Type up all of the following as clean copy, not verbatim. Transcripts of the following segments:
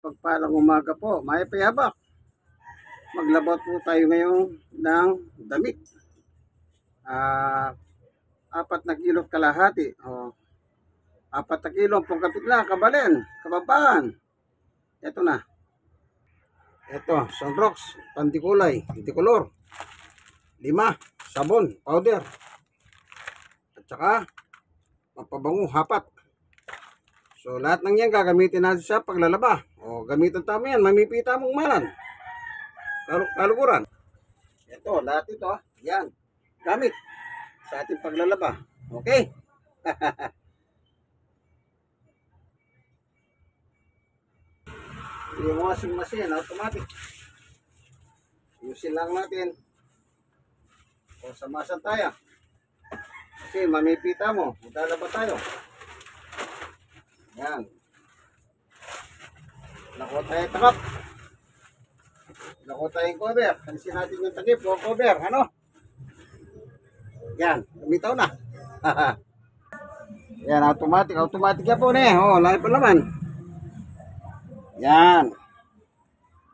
Pagpalang umaga po, may payabak. Maglabot po tayo ngayon ng damit. Ah, 4 na kilo kalahati. O, 4 na kilo pong kapit na, kabalen, kababaan. Ito na. Ito, sunrox, pantikulay, antikolor. 5, sabon, powder. At saka, mapabango, 4. So, lahat ng yan gagamitin natin sa paglalaba. O, gamitan tamo yan, mamipita mong malan. Kalukuran. Ito, lahat ito, yan. Gamit sa ating paglalaba. Okay? Yung washing machine, automatic. Yusin lang natin. O samasan tayo. Kasi mamipita mo, maglalaba tayo. Yan. Nakuha tayo takap. Nakuha tayong cover. Kalisin natin yung takip o cover. Ano? Yan. Lumitaw na. Yan, automatic. Automatic yan po na eh. O, lahat pa naman. Yan.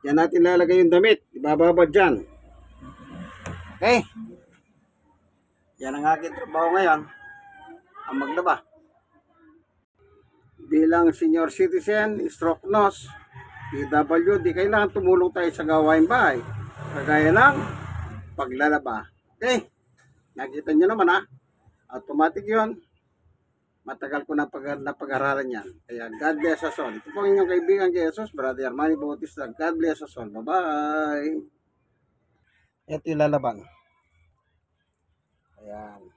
Yan natin lalagay yung damit. Ibababad dyan. Okay? Yan ang aking trabaho ngayon. Ang maglaba. Bilang senior citizen, stroke nurse, PWD, kailangan tumulong tayo sa gawain bahay. Kagaya ng paglalaba. Okay? Nakita nyo naman ha. Automatic yun. Matagal ko na pag-aralan yan. Kaya God bless us all. Ito po ang inyong kaibigan kay Jesus, Brother Armani Bautista. God bless us all. Bye-bye. Ito yung lalaban. Ayan.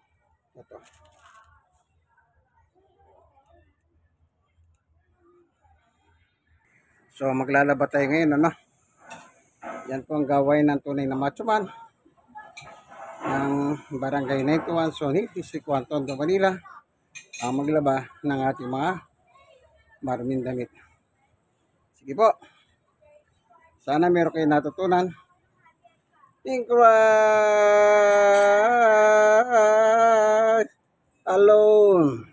Ito. So maglalaba tayo ngayon, ano? Yan po ang gawain ng tunay na macho man ng Barangay 91 Sonil, District 1, Tondo, Manila. Ang maglaba ng ating mga maruming damit. Sige po. Sana meron kayo natutunan. In Christ alone.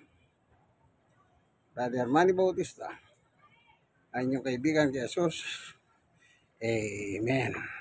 Brother Manny Bautista. Ang inyong kaibigan kay Jesus. Amen.